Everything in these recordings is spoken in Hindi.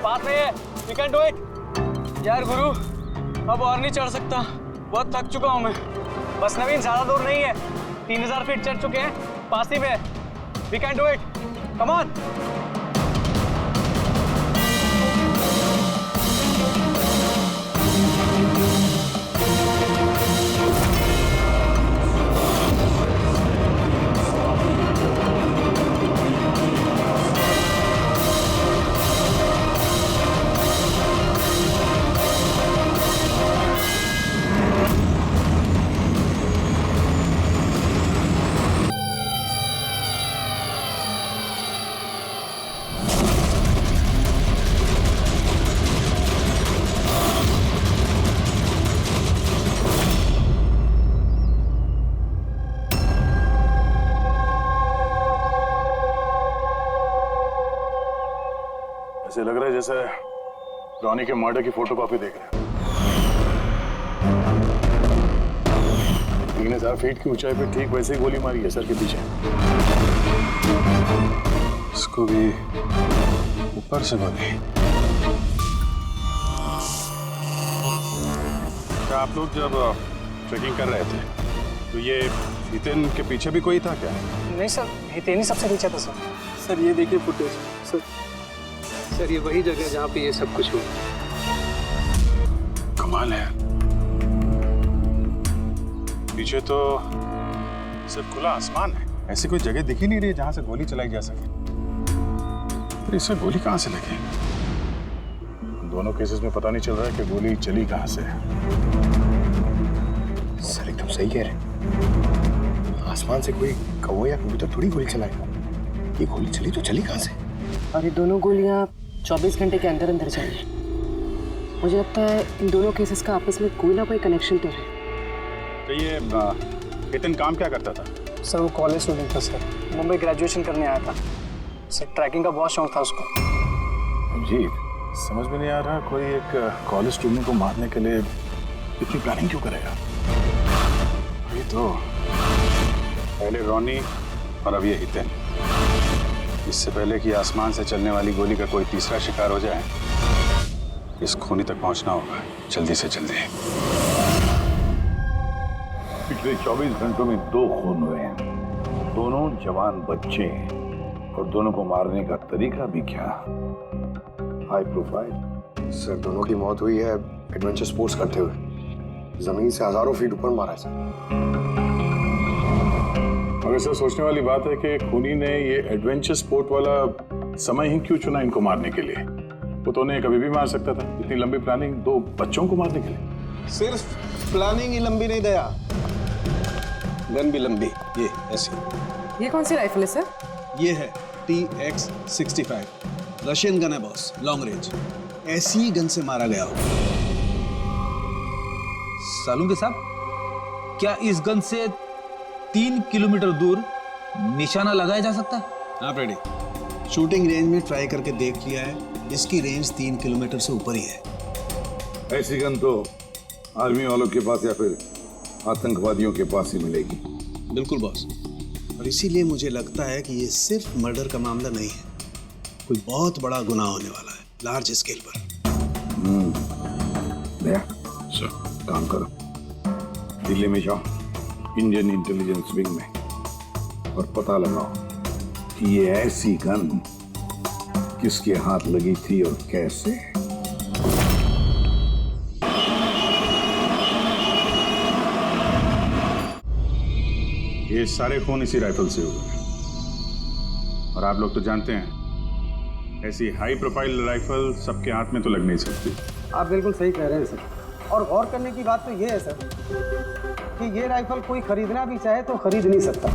पास में है, you can do it। यार गुरु, अब और नहीं चढ़ सकता, बहुत थक चुका हूं मैं। बस नवीन, ज्यादा दूर नहीं है, 3000 फीट चढ़ चुके हैं, पास ही में है। We can do it, come on। ऐसे लग रहा है जैसे रॉनी के मर्डर की फोटोकॉपी देख रहे हैं। 3000 फीट की ऊंचाई पे ठीक वैसे ही गोली मारी है सर के पीछे। इसको भी ऊपर से गोली। क्या आप लोग जब ट्रेकिंग कर रहे थे तो ये हितेन के पीछे भी कोई था क्या? नहीं सर, हितेन ही सबसे पीछे था सर। सर ये देखिए फुटेज। सर ये वही जगह है जहाँ पे ये सब कुछ हुआ। कमाल है, पीछे तो सिर्फ खुला आसमान है, ऐसी कोई जगह दिख ही नहीं रही जहां से गोली चलाई जा सके। फिर इसे गोली कहां से लगी? दोनों केसेस में पता नहीं चल रहा है कि गोली चली कहां से। सर एकदम सही कह रहे, आसमान से कोई कौवा या कबूतर थोड़ी गोली चलाएगा। ये गोली चली तो चली कहां से? और ये दोनों गोलियां 24 घंटे के अंदर अंदर चली। मुझे लगता है इन दोनों केसेस का आपस में कोई ना कोई कनेक्शन तो है। तो ये हितेन काम क्या करता था? सर वो कॉलेज स्टूडेंट था सर, मुंबई ग्रेजुएशन करने आया था सर। ट्रैकिंग का बहुत शौक था उसको। जी समझ में नहीं आ रहा, कोई एक कॉलेज स्टूडेंट को मारने के लिए इतनी प्लानिंग क्यों करेगा? ये तो पहले रॉनी और अब ये हितेन। इससे पहले कि आसमान से चलने वाली गोली का कोई तीसरा शिकार हो जाए, इस खूनी तक पहुंचना होगा जल्दी से जल्दी। पिछले 24 घंटों में 2 खून हुए हैं, दोनों जवान बच्चे हैं और दोनों को मारने का तरीका भी क्या हाई प्रोफाइल। सर दोनों की मौत हुई है एडवेंचर स्पोर्ट्स करते हुए, जमीन से हजारों फीट ऊपर मारा है सर। मगर सर सोचने वाली बात है कि खूनी ने ये एडवेंचर स्पोर्ट वाला समय ही क्यों चुना इनको मारने के लिए? वो तो उन्हें कभी भी मार सकता था। इतनी लंबी प्लानिंग 2 बच्चों को मारने के लिए। सिर्फ प्लानिंग ही लंबी नहीं दया, गन भी लंबी। ये ऐसी। ये कौन सी राइफल है सर? ये है TX65, रशियन गन है बॉस, लॉन्ग रेंज। ऐसी गन से मारा गया हो। सालुंके साहब, क्या इस गन से 3 किलोमीटर दूर निशाना लगाया जा सकता है? हाँ रेडी, शूटिंग रेंज में ट्राई करके देख लिया है, इसकी रेंज 3 किलोमीटर से ऊपर ही है। ऐसी गन तो आर्मी वालों के पास या फिर आतंकवादियों के पास ही मिलेगी। बिल्कुल बॉस, और इसीलिए मुझे लगता है कि ये सिर्फ मर्डर का मामला नहीं है, कोई बहुत बड़ा गुनाह होने वाला है, लार्ज स्केल पर। सर काम करो, दिल्ली में जाओ इंडियन इंटेलिजेंस विंग में और पता लगाओ कि ये ऐसी गन किसके हाथ लगी थी और कैसे। ये सारे खून इसी राइफल से हुए और आप लोग तो जानते हैं ऐसी हाई प्रोफाइल राइफल सबके हाथ में तो लग नहीं सकती। आप बिल्कुल सही कह रहे हैं सर। और गौर करने की बात तो ये है सर कि ये राइफल कोई खरीदना भी चाहे तो खरीद नहीं सकता।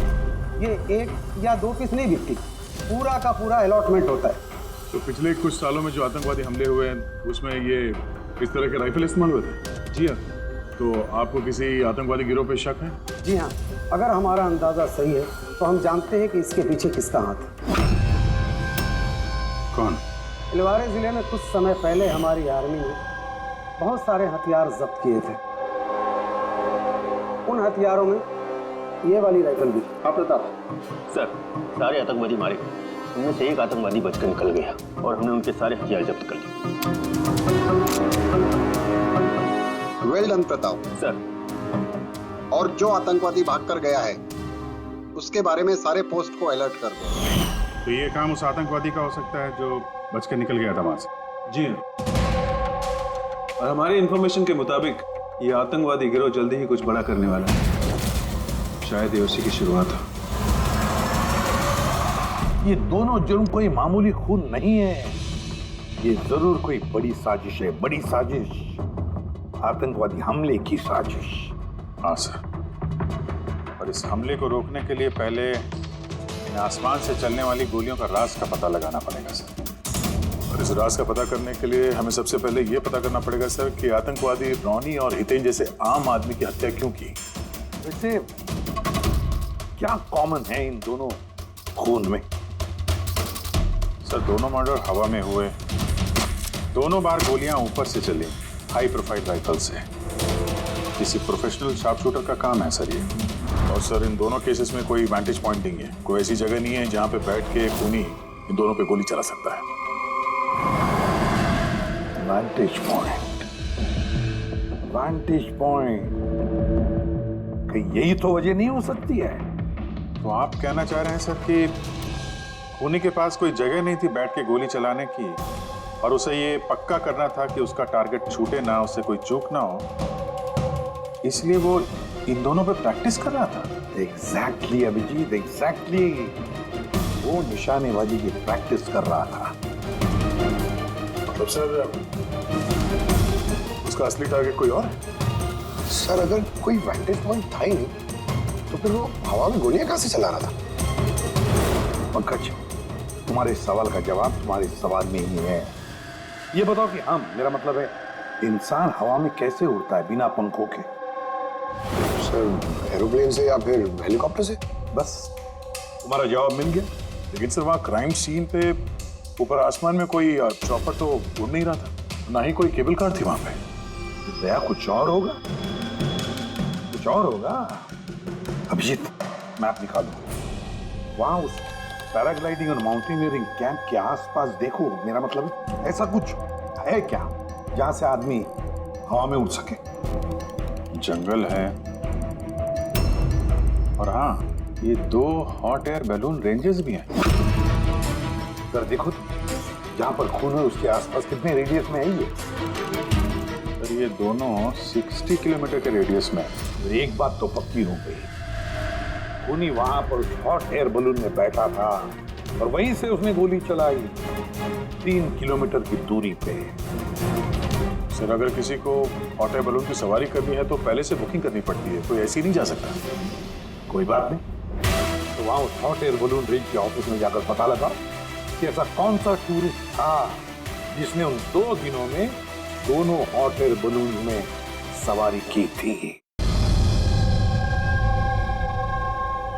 ये 1 या 2 पीस नहीं बिकती, पूरा का पूरा अलॉटमेंट होता है। तो पिछले कुछ सालों में जो आतंकवादी हमले हुए हैं उसमें ये इस तरह के राइफल इस्तेमाल हुए थे? जी हाँ। तो आपको किसी आतंकवादी गिरोह पे शक है? जी हाँ, अगर हमारा अंदाजा सही है तो हम जानते हैं कि इसके पीछे किसका हाथ है। कौन? इलवारे जिले में कुछ समय पहले हमारी आर्मी ने बहुत सारे हथियार जब्त किए थे। उन हथियारों में ये वाली राइफल भी। हाँ प्रताप सर, सारे आतंकवादी मारे, उनमें से एक आतंकवादी बचकर निकल गया और हमने उनके सारे हथियार जब्त कर लिए। Well done Pratap sir. और जो आतंकवादी भागकर गया है उसके बारे में सारे पोस्ट को अलर्ट कर दो। तो ये काम उस आतंकवादी का हो सकता है जो बच के निकल गया था वहां से। जी और हमारी इंफॉर्मेशन के मुताबिक ये आतंकवादी गिरोह जल्दी ही कुछ बड़ा करने वाला है। शायद ये उसी की शुरुआत हो। ये दोनों जुर्म कोई मामूली खून नहीं है, ये जरूर कोई बड़ी साजिश है, बड़ी साजिश, आतंकवादी हमले की साजिश। हाँ सर, और इस हमले को रोकने के लिए पहले इन आसमान से चलने वाली गोलियों का राज का पता लगाना पड़ेगा सर। और इस राज का पता करने के लिए हमें सबसे पहले ये पता करना पड़ेगा सर कि आतंकवादी रॉनी और हितेन जैसे आम आदमी की हत्या क्यों की। वैसे क्या कॉमन है इन दोनों खून में? सर दोनों मर्डर हवा में हुए, दोनों बार गोलियां ऊपर से चली, हाई प्रोफाइल राइफल से। किसी प्रोफेशनल शार्प शूटर का काम है सर ये। और सर इन दोनों केसेस में कोई वैंटेज पॉइंट नहीं है, कोई ऐसी जगह नहीं है जहां पे बैठ के खूनी इन दोनों पे गोली चला सकता है। वैंटेज पॉइंट, वैंटेज पॉइंट, कहीं यही तो वजह नहीं हो सकती है? तो आप कहना चाह रहे हैं सर कि खूनी के पास कोई जगह नहीं थी बैठ के गोली चलाने की, और उसे ये पक्का करना था कि उसका टारगेट छूटे ना, उससे कोई चूक ना हो, इसलिए वो इन दोनों पे प्रैक्टिस कर रहा था। एग्जैक्टली अभिजीत, एग्जैक्टली, वो निशानेबाजी की प्रैक्टिस कर रहा था। मतलब सर उसका असली टारगेट कोई और है? सर अगर कोई वैंटेज पॉइंट था ही नहीं तो फिर वो हवा में गोलियां कहां से चला रहा था? पंकज, तुम्हारे सवाल का जवाब तुम्हारे सवाल में ही है। ये बताओ कि हम, मेरा मतलब है इंसान हवा में कैसे उड़ता है बिना पंखों के? सर एरोप्लेन से या फिर हेलीकॉप्टर से? बस तुम्हारा जवाब मिल गया। लेकिन सर वहाँ क्राइम सीन पे ऊपर आसमान में कोई चॉपर तो उड़ नहीं रहा था, ना ही कोई केबल कार थी वहां पे। दया कुछ और होगा, कुछ और होगा। अभिजीत, मैप निकालो, वहां उस पैराग्लाइडिंग और माउंटेनियरिंग कैंप के आसपास देखो। मेरा मतलब ऐसा कुछ है क्या जहां से आदमी हवा में उड़ सके? जंगल है, और हाँ ये 2 हॉट एयर बैलून रेंजेस भी हैं। सर देखो जहां पर खून है उसके आसपास कितने रेडियस में है ये? सर ये दोनों 60 किलोमीटर के रेडियस में है। तो एक बात तो पक्की हो गई, खूनी वहां पर उस हॉट एयर बलून में बैठा था और वहीं से उसने गोली चलाई 3 किलोमीटर की दूरी पे। सर अगर किसी को हॉट एयर बैलून की सवारी करनी है तो पहले से बुकिंग करनी पड़ती है, कोई ऐसे ही नहीं जा सकता। कोई बात नहीं, तो वहां उस हॉट एयर बलून रेंज के ऑफिस में जाकर पता लगा कि ऐसा कौन सा टूरिस्ट था जिसने उन 2 दिनों में दोनों हॉट एयर बलून में सवारी की थी।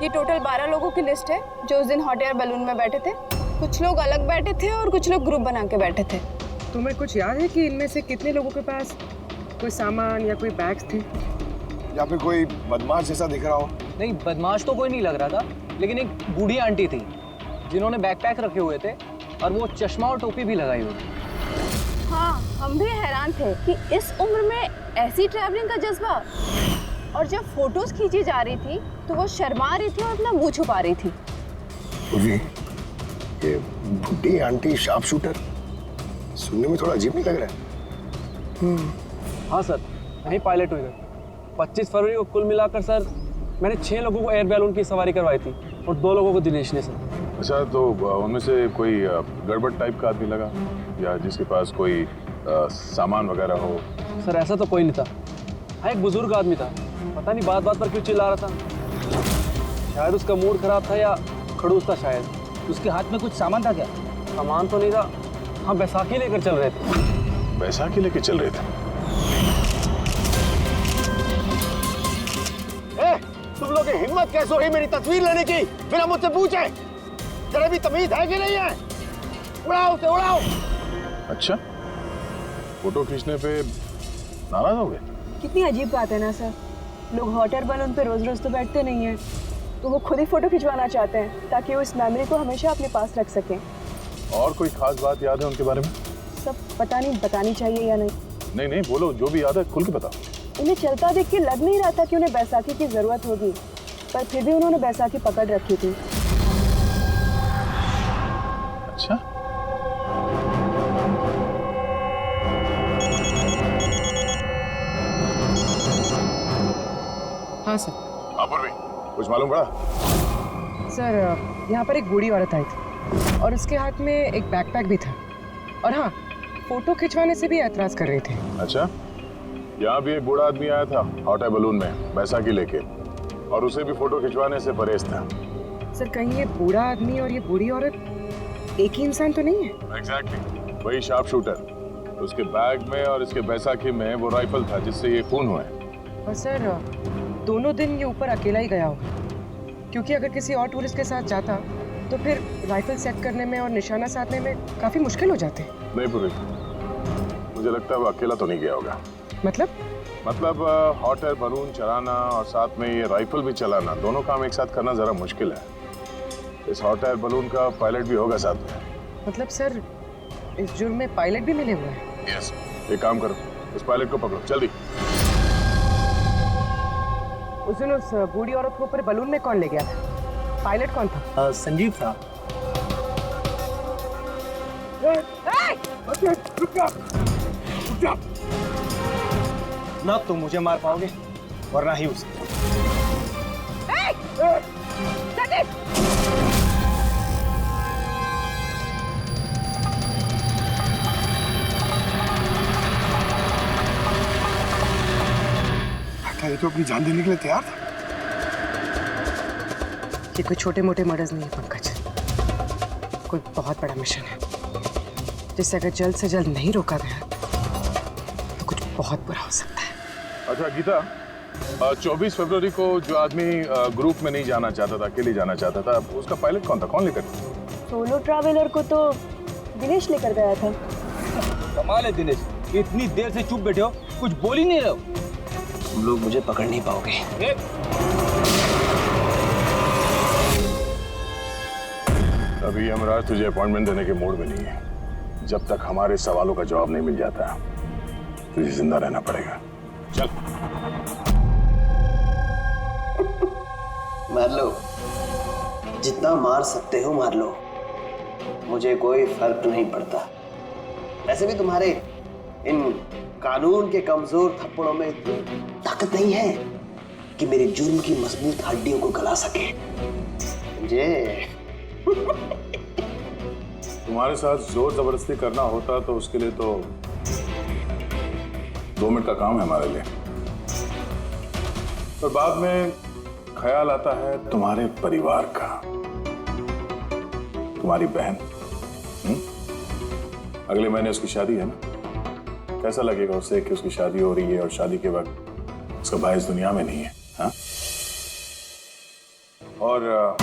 ये टोटल 12 लोगों की लिस्ट है जो उस दिन हॉट एयर बैलून में बैठे थे। कुछ लोग अलग बैठे थे और कुछ लोग ग्रुप बना के बैठे थे। तुम्हें कुछ याद है कि इनमें से कितने लोगों के पास कोई सामान या कोई बैग्स थे? या फिर कोई बदमाश जैसा दिख रहा हो? नहीं, बदमाश तो कोई नहीं लग रहा था, लेकिन एक बूढ़ी आंटी थी जिन्होंने बैकपैक रखे हुए थे और वो चश्मा और टोपी भी लगाई हुई थी। हाँ, हम भी हैरान थे कि इस उम्र में ऐसी ट्रैवलिंग का जज्बा। और जब फोटोज खींची जा रही थी तो वो शर्मा रही थी और अपना मुंह छुपा रही थी। ये बुढ़ी आंटी शार्प शूटर, सुनने में थोड़ा अजीब नहीं लग रहा है? हाँ सर, मैं ही पायलट हुई थी। 25 फरवरी को कुल मिलाकर सर मैंने 6 लोगों को एयर बैलून की सवारी करवाई थी और 2 लोगों को दिनेश ने सर। अच्छा, तो उनमें से कोई गड़बड़ टाइप का आदमी लगा या जिसके पास कोई सामान वगैरह हो? सर ऐसा तो कोई नहीं था। हाँ, एक बुजुर्ग आदमी था, पता नहीं बात बात पर क्यों चिल्ला रहा था। शायद उसका मूड खराब था या खड़ूस था शायद। उसके हाथ में कुछ सामान था क्या? सामान तो नहीं था। हाँ, बैसाखी लेकर चल रहे थे। बैसाखी लेके चल रहे थे? तुम लोग की हिम्मत कैसे हुई मेरी तस्वीर लेने की बिना मुझसे पूछे? जरा भी तमीज है कि नहीं है? उड़ाओ उसे, उड़ाओ। अच्छा, फोटो खींचने पे नाराज हो गए? कितनी अजीब बात है ना सर, लोग हॉट एयर बलून पे रोज रोज तो बैठते नहीं हैं, तो वो खुद ही फोटो खिंचवाना चाहते हैं ताकि वो इस मेमोरी को हमेशा अपने पास रख सकें। और कोई खास बात याद है उनके बारे में? सब पता नहीं बतानी चाहिए या नहीं। नहीं नहीं बोलो, जो भी याद है खुल के बताओ। उन्हें चलता देख के लग नहीं रहा था कि उन्हें बैसाखी की जरूरत होगी, पर फिर भी उन्होंने बैसाखी पकड़ रखी थी। अच्छा, हाँ सर। अपूर्वी, कुछ मालूम पड़ा? सर यहाँ पर एक बूढ़ी औरत आई थी और उसके हाथ में एक बैकपैक भी था, और हाँ, फोटो खिंचवाने से भी ऐतराज कर रहे थे। अच्छा, यहाँ भी एक बूढ़ा आदमी आया था हॉट एयर बलून में बैसाखी लेके, और उसे भी फोटो खिंचवाने से परहेज था। सर कहीं ये बूढ़ा आदमी और ये बूढ़ी औरत एक ही इंसान तो नहीं है? एग्जैक्टली, वही शार्प शूटर। उसके बैग में और इसके बैसाखी में वो राइफल था जिससे ये खून हुआ है। और सर दोनों दिन ये ऊपर अकेला ही गया होगा, क्योंकि अगर किसी और टूरिस्ट के साथ जाता तो फिर राइफल सेट करने में और निशाना साधने में काफी मुश्किल हो जाते। नहीं पूरी, मुझे लगता है वो अकेला तो नहीं गया होगा। मतलब हॉट एयर बलून चलाना और साथ में ये राइफल भी चलाना, दोनों काम एक साथ करना जरा मुश्किल है। इस हॉट एयर बलून का पायलट भी होगा साथ में। मतलब सर इस जुर्म में पायलट भी मिले हुए हैं? यस, एक काम करो, उस पायलट को पकड़ो जल्दी। उस दिन उस बूढ़ी औरत को ऊपर बलून में कौन ले गया था? पायलट कौन था? संजीव था। ना तुम मुझे मार पाओगे वरना ही उसे। ये तो अपनी जान देने के लिए तैयार था। ये कोई छोटे मोटे मर्डर्स नहीं है पंकज, कोई बहुत बड़ा मिशन है जिसे अगर जल्द से जल्द नहीं रोका गया तो कुछ बहुत बुरा हो सकता है। अच्छा गीता, 24 फरवरी को जो आदमी ग्रुप में नहीं जाना चाहता था, अकेले जाना चाहता था, उसका पायलट कौन था? कौन लेकर? सोलो ट्रैवलर को तो दिनेश लेकर गया था। कमाल है दिनेश, इतनी देर से चुप बैठे हो, कुछ बोल ही नहीं रहे हो। तुम लोग मुझे पकड़ नहीं पाओगे। अभी यमराज तुझे अपॉइंटमेंट देने के मूड में नहीं है। जब तक हमारे सवालों का जवाब नहीं मिल जाता तुझे जिंदा रहना पड़ेगा। चल। मार लो, जितना मार सकते हो मार लो, मुझे कोई फर्क नहीं पड़ता। वैसे भी तुम्हारे इन कानून के कमजोर थप्पड़ों में इतनी ताकत नहीं है कि मेरे जुर्म की मजबूत हड्डियों को गला सके। मुझे तुम्हारे साथ जोर जबरदस्ती करना होता तो उसके लिए तो 2 मिनट का काम है हमारे लिए, पर बाद में ख्याल आता है तुम्हारे परिवार का, तुम्हारी बहन। अगले महीने उसकी शादी है ना, कैसा लगेगा उसे कि उसकी शादी हो रही है और शादी के वक्त उसका भाई इस दुनिया में नहीं है? हाँ? और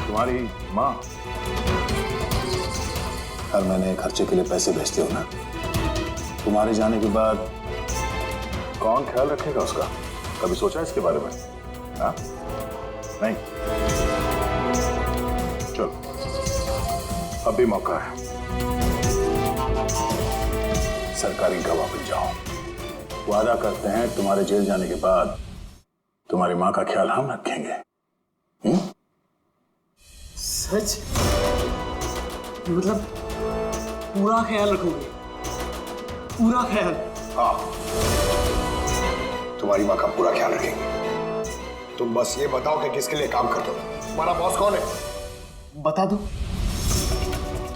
तुम्हारी माँ हर महीने खर्चे के लिए पैसे भेजते हो ना, तुम्हारे जाने के बाद कौन ख्याल रखेगा उसका? कभी सोचा इसके बारे में? हाँ? नहीं? चलो, अब भी मौका है, सरकारी गवाह बन जाओ। वादा करते हैं तुम्हारे जेल जाने के बाद तुम्हारी माँ का ख्याल हम रखेंगे। सच? मतलब पूरा ख्याल रखोगे? पूरा ख्याल? हाँ, तुम्हारी माँ का पूरा ख्याल रखेंगे। तुम बस ये बताओ कि किसके लिए काम करते हो? तुम्हारा बॉस कौन है? बता दो,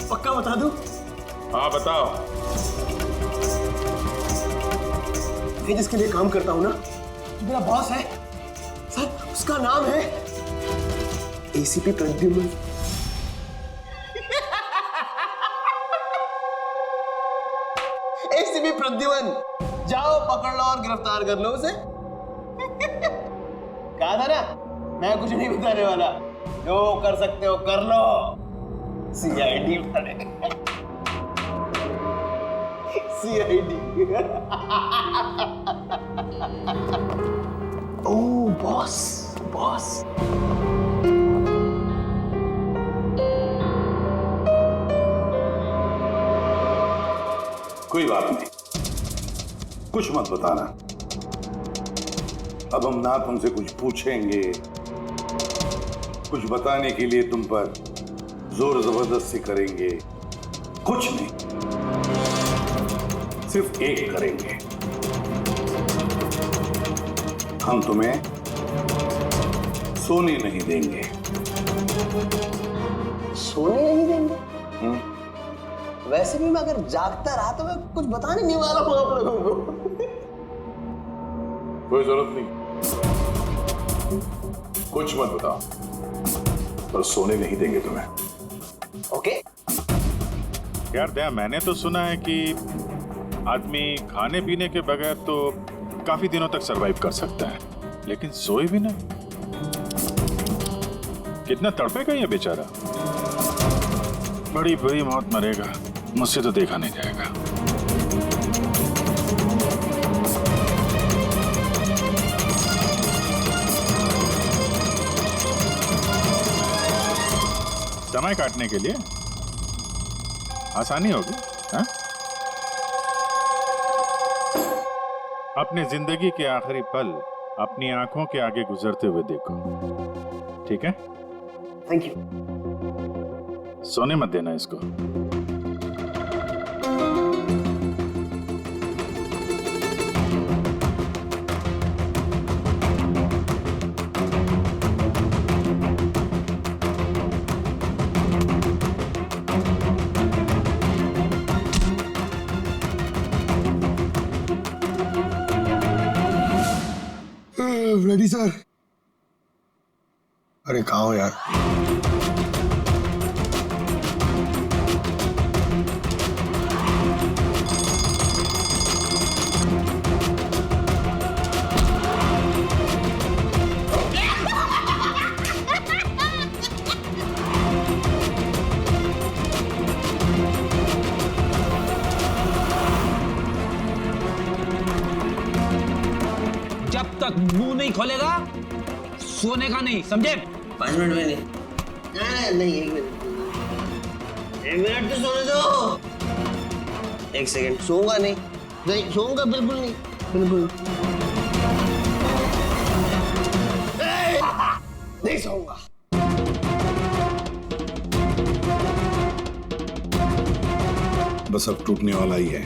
पक्का बता दो। हाँ बताओ। मैं जिसके लिए काम करता हूं ना, मेरा बॉस है सर, उसका नाम है एसीपी प्रद्युम्न। एसीपी प्रद्युम्न, जाओ पकड़ लो और गिरफ्तार कर लो उसे। कहा था ना, मैं कुछ नहीं बताने वाला, जो कर सकते हो कर लो। सीआईडी वाले सीआईडी। ओह बॉस, बॉस। कोई बात नहीं, कुछ मत बताना। अब हम ना तुमसे कुछ पूछेंगे, कुछ बताने के लिए तुम पर जोर जबरदस्ती करेंगे, कुछ नहीं, सिर्फ एक करेंगे, हम तुम्हें सोने नहीं देंगे। सोने नहीं देंगे? वैसे भी मैं अगर जागता रहा तो मैं कुछ बताने नहीं वाला हूं आप लोगों को। कोई जरूरत नहीं, कुछ मत बताओ, पर सोने नहीं देंगे तुम्हें। ओके। यार दया, मैंने तो सुना है कि आदमी खाने पीने के बगैर तो काफी दिनों तक सरवाइव कर सकता है, लेकिन सोए भी नहीं। कितना तड़पेगा ये बेचारा, बड़ी बुरी मौत मरेगा, मुझसे तो देखा नहीं जाएगा। समय काटने के लिए आसानी होगी, हाँ? अपने जिंदगी के आखिरी पल अपनी आंखों के आगे गुजरते हुए देखो, ठीक है? Thank you. सोने मत देना इसको। Ready sir. अरे कहाँ हो यार? जब तक मुंह नहीं खोलेगा सोने का नहीं, समझे? 5 मिनट में नहीं। नहीं, 1 मिनट। 1 मिनट तो सोने दो। 1 सेकंड। सोऊंगा नहीं, नहीं सोऊंगा, बिल्कुल नहीं, बिल्कुल नहीं सोऊंगा। बस अब टूटने वाला ही है।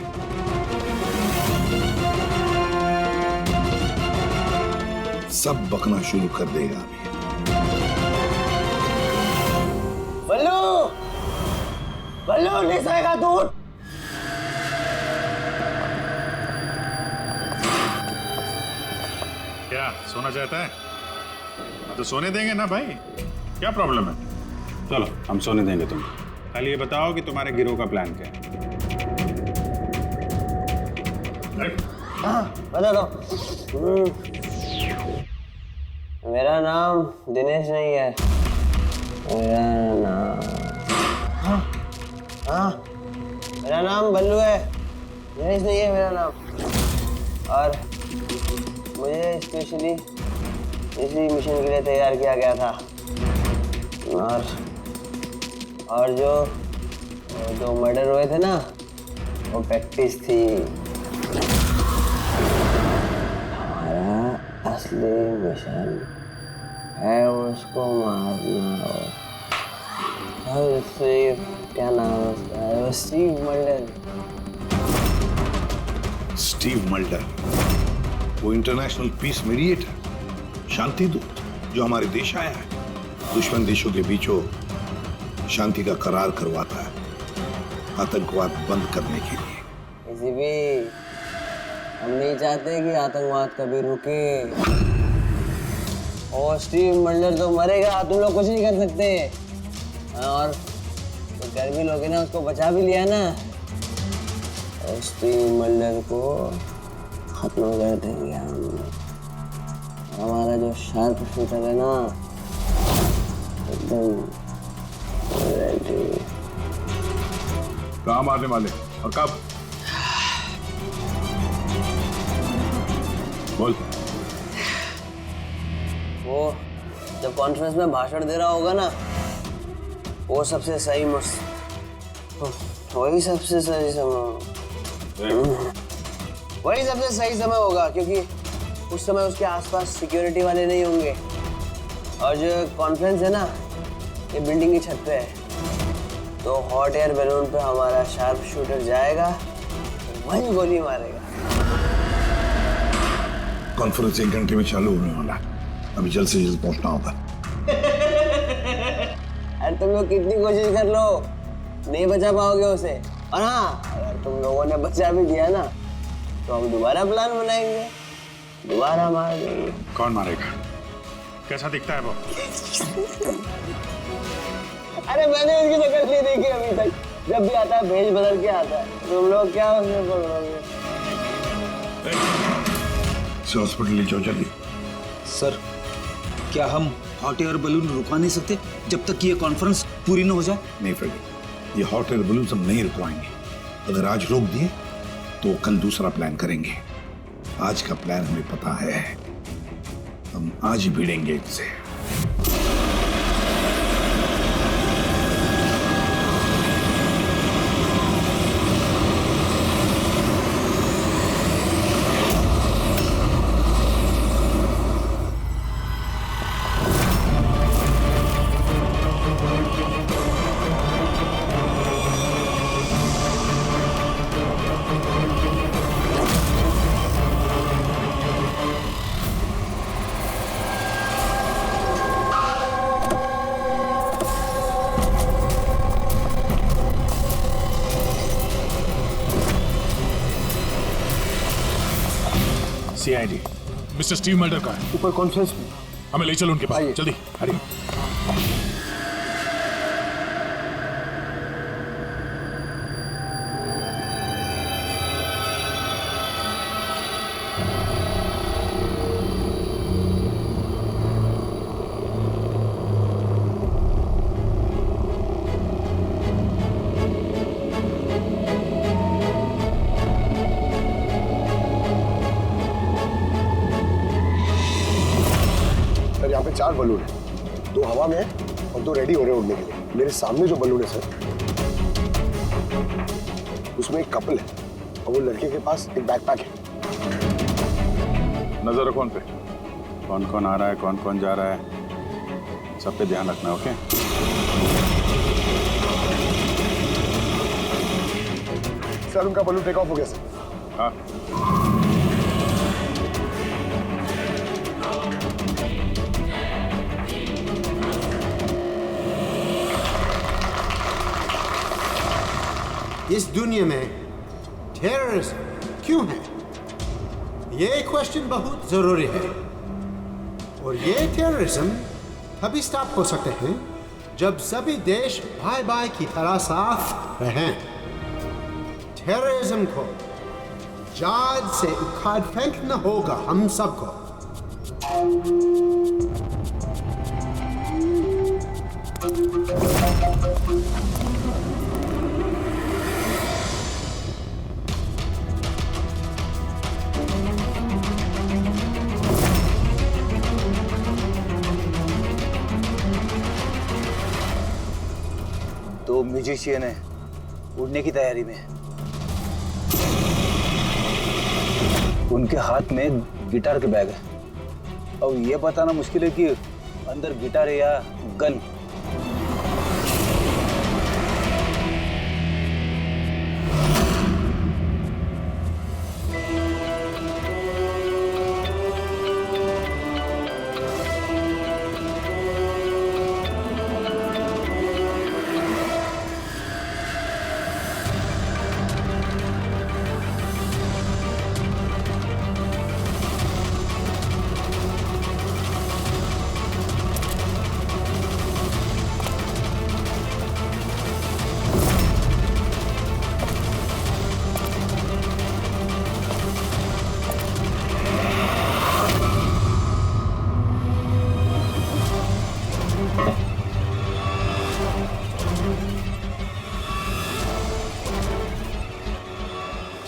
सब बकना शुरू कर देगा अभी। बल्लू, बल्लू नहीं सोएगा तू। क्या सोना चाहता है? तो सोने देंगे ना भाई, क्या प्रॉब्लम है? चलो हम सोने देंगे तुम्हें, खाली ये बताओ कि तुम्हारे गिरोह का प्लान क्या है? हाँ बता दो। मेरा नाम दिनेश नहीं है, मेरा नाम मेरा नाम बल्लू है, दिनेश नहीं है मेरा नाम। और मुझे स्पेशली इसी मिशन के लिए तैयार किया गया था। और जो मर्डर हुए थे ना, वो प्रैक्टिस थी। हमारा असली मिशन है उसको मारना। और स्टीव, क्या नाम है उसका? वो स्टीव मल्डर। स्टीव मल्डर, वो इंटरनेशनल पीस मीडिएटर, शांति दूत, जो हमारे देश आया है, दुश्मन देशों के बीचों शांति का करार करवाता है, आतंकवाद बंद करने के लिए। किसी भी हम नहीं चाहते कि आतंकवाद कभी रुके। और स्टीव मल्डर तो मरेगा, तुम लोग कुछ नहीं कर सकते। और तो कर भी लोगे ना, उसको बचा भी लिया ना, और स्टीव मल्डर को खत्म कर देंगे हम। हमारा जो शार्प शूटर है ना, एकदम रेडी। कहाँ मारने वाले और कब? बोल। वो जब कॉन्फ्रेंस में भाषण दे रहा होगा ना, वो सबसे सही वही सबसे सही समय वही सबसे सही समय होगा, क्योंकि उस समय उसके आसपास सिक्योरिटी वाले नहीं होंगे। और जो कॉन्फ्रेंस है ना, ये बिल्डिंग की छत पे है, तो हॉट एयर बैलून पे हमारा शार्प शूटर जाएगा, वही गोली मारेगा। कॉन्फ्रेंस 1 घंटे में चालू होने वाला है, अभी जल्द से जल्द पहुंचना होगा। अरे तुम लोग कितनी कोशिश कर लो, नहीं बचा पाओगे उसे। और हाँ, अगर तुम लोगों ने बचा भी दिया ना, तो हम दोबारा प्लान बनाएंगे, दोबारा मार देंगे। कौन मारेगा? कैसा दिखता है वो? अरे मैंने उसकी शक्ल नहीं देखी अभी तक, जब भी आता है भेज बदल के आता है। तुम लोग क्या उसमें पकड़ोगे? हॉस्पिटल ले जाओ जल्दी। सर, क्या हम हॉट एयर बलून रुकवा नहीं सकते जब तक ये कॉन्फ्रेंस पूरी न हो जाए? नहीं फ्रेडी, ये हॉट एयर बलून हम नहीं रुकवाएंगे। अगर आज रोक दिए तो कल दूसरा प्लान करेंगे। आज का प्लान हमें पता है, हम आज ही भिड़ेंगे इनसे। CID मिस्टर स्टीव मल्डर का है, ऊपर कॉन्फ्रेंस में। हमें ले चलो उनके पास, जल्दी। अरे यहाँ पे 4 बलून है, 2 हवा में है और 2 रेडी हो रहे हैं उड़ने के लिए। मेरे सामने जो बलून है सर, उसमें एक कपल है और वो लड़के के पास एक बैकपैक है। नजर रखो उन पे, कौन कौन आ रहा है, कौन कौन जा रहा है, सब पे ध्यान रखना। ओके? सर उनका बलून टेक ऑफ हो गया सर। हाँ, इस दुनिया में टेररिज्म क्यों है? ये क्वेश्चन बहुत जरूरी है। और ये टेररिज्म तभी स्टॉप हो सकते हैं जब सभी देश भाई भाई की तरह साथ रहें। टेररिज्म को जड़ से उखाड़ फेंकना होगा हम सबको। तो म्यूजिशियन है, उड़ने की तैयारी में है। उनके हाथ में गिटार के बैग है। अब ये बताना मुश्किल है कि अंदर गिटार है या गन।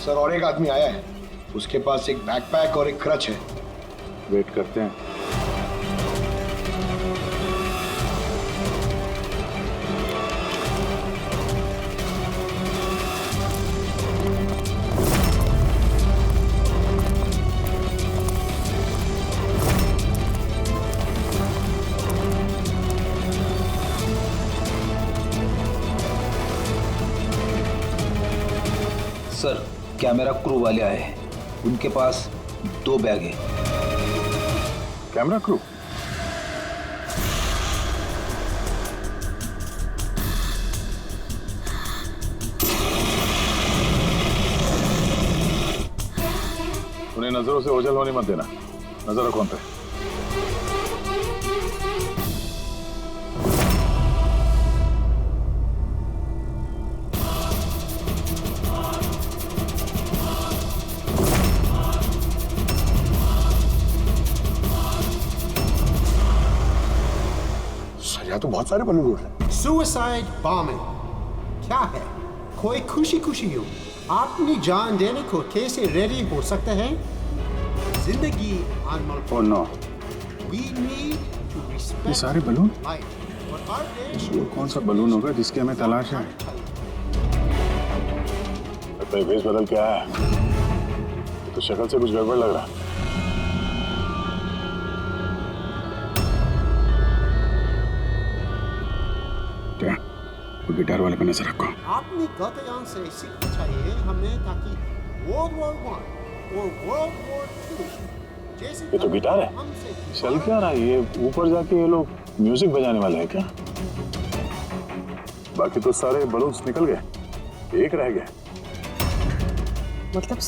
सर और एक आदमी आया है, उसके पास एक बैकपैक और एक क्रच है। वेट करते हैं। सर, कैमरा क्रू वाले आए हैं, उनके पास 2 बैग है। Camera crew? उन्हें नजरों से ओझल होने मत देना, नजर रखो उन पे। यहाँ तो बहुत सारे बलून उड़ रहे हैं। सुसाइड बॉम्बिंग क्या है? कोई खुशी खुशी हो अपनी जान देने को कैसे रेडी हो सकते हैं? जिंदगी अनमोल। Oh no, We need to respect ये सारे बलून? life. और our देश वो कौन सा बलून होगा जिसकी हमें तलाश है? लगता है वेश बदल के आया है। तो शक्ल से कुछ गड़बड़ लग रहा है। क्या? वो गिटार वाले पे नजर रखो। अपनी गलतियों से सीखना चाहिए हमें, ताकि World War I और World War II जैसे ये तो गिटार है। चल क्या रहा है ये? ऊपर जाके ये लोग म्यूजिक बजाने वाले हैं क्या? बाकी तो सारे बलून्स निकल गए, एक रह गया। मतलब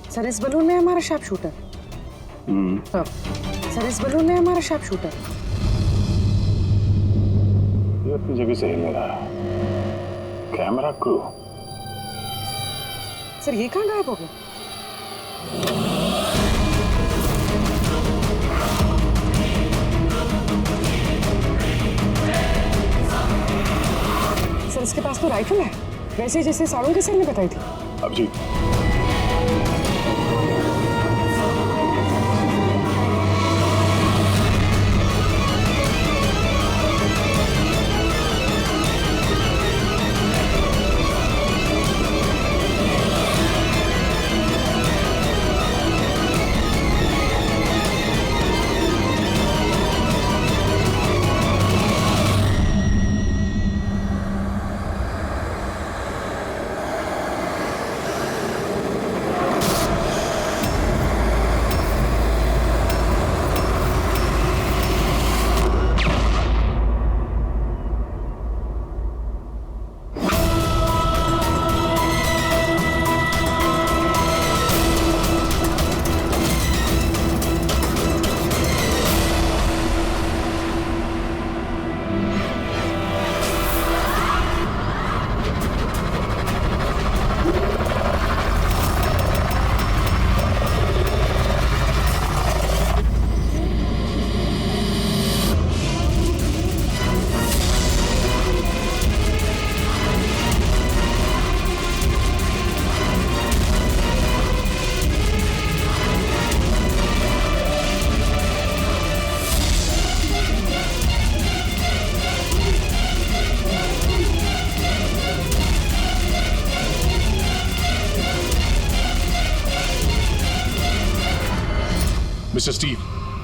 सर इस बलून में हमारा शार्प शूटर। सर इस बलून में हमारा शार्प शूटर। ये अपनी जगह से हिल रहा है। Camera crew. सर ये कहाँ गायब हो गया? सर इसके पास तो राइफल है, वैसे जैसे साड़ों के सर ने बताई थी। अब जी mister Steve,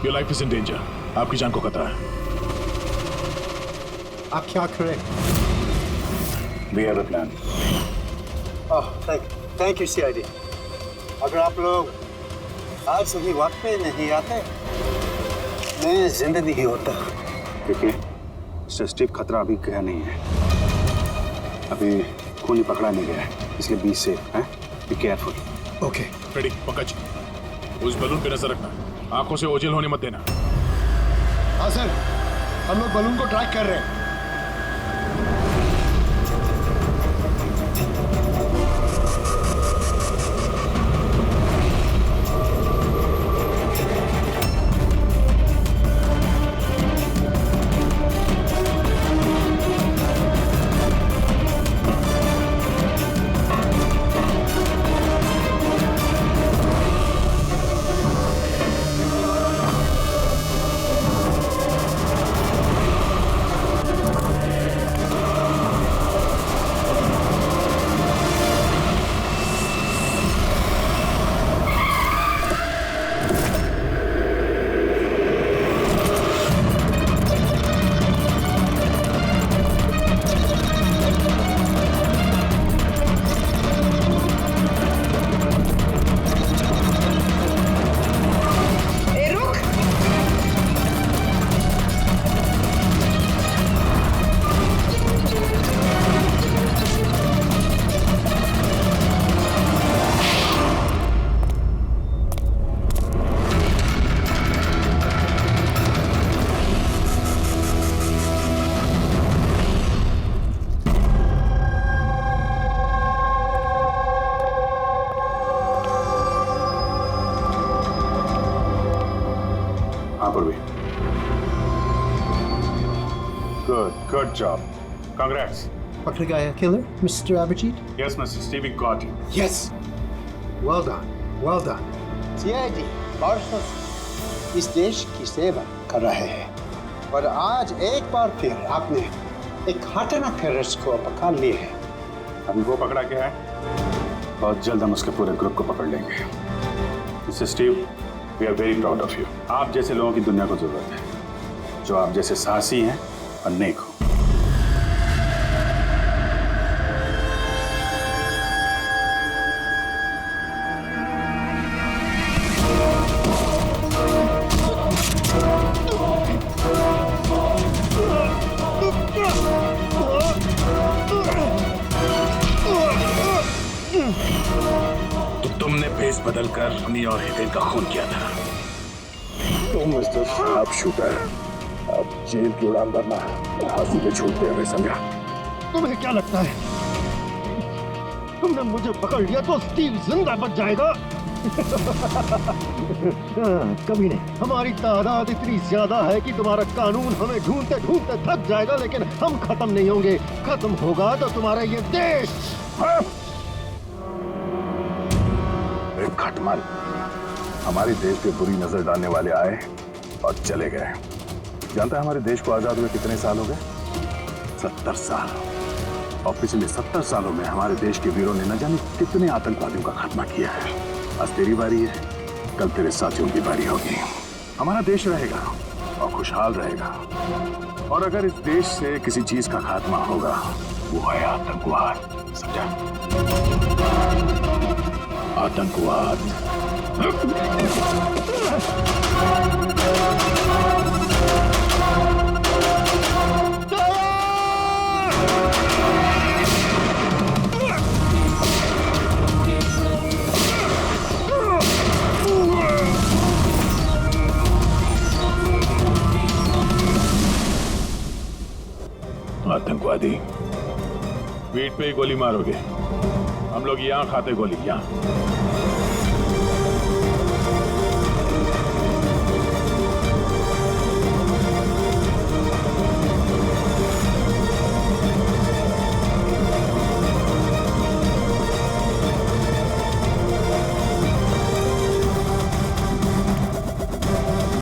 your life is in danger. आपकी जान को खतरा है। आप क्या करें? We have a plan. Thank you CID। अगर आप लोग आज सही वक्त पे नहीं आते, मैं जिंदा नहीं होता। देखिए मिस्टर स्टीव, खतरा अभी गया नहीं है। अभी खूनी पकड़ा नहीं गया है, इसलिए बी सेफ है। Be careful. Okay. Freddy, Pankaj, उस बलून पे नजर रखना, आंखों से ओझल होने मत देना। हाँ सर, हम लोग बलून को ट्रैक कर रहे हैं। वहां पर भी। Good job, congrats. पकड़ गया killer, Mr. Abhijit? Yes, Mr. Stevie got you. Yes. Well done. Well done. CID बरसों से इस देश की सेवा कर रहे हैं और आज एक बार फिर आपने एक खतरनाक टेररिस्ट को पकड़ लिए है। अभी वो पकड़ा क्या है? बहुत जल्द हम उसके पूरे ग्रुप को पकड़ लेंगे। Mister Steve, we are very proud of you. आप जैसे लोगों की दुनिया को जरूरत है, जो आप जैसे साहसी हैं और नेक हो। तो तुमने भेस बदलकर रॉनी और हितेन का खून किया था। तो मिस्टर शार्प शूटर, अब जेल की उड़ान भरना फांसी पे छूटते हमें समझा। तुम्हें क्या लगता है तुमने मुझे पकड़ लिया तो स्टीव जिंदा बच जाएगा? कभी नहीं। हमारी तादाद इतनी ज्यादा है कि तुम्हारा कानून हमें ढूंढते ढूंढते थक जाएगा, लेकिन हम खत्म नहीं होंगे। खत्म होगा तो तुम्हारा ये देश। एक खटमल हमारे देश पे बुरी नजर डालने वाले आए और चले गए। जानता है हमारे देश को आजाद हुए कितने साल हो गए? 70 साल। और पिछले 70 सालों में हमारे देश के वीरों ने न जाने कितने आतंकवादियों का खात्मा किया है। आज तेरी बारी है, कल तेरे साथियों की बारी होगी। हमारा देश रहेगा और खुशहाल रहेगा। और अगर इस देश से किसी चीज का खात्मा होगा, वो है आतंकवाद। समझा? आतंकवाद। आतंकवादी पीठ पे ही गोली मारोगे? हम लोग यहाँ खाते गोली, यहाँ।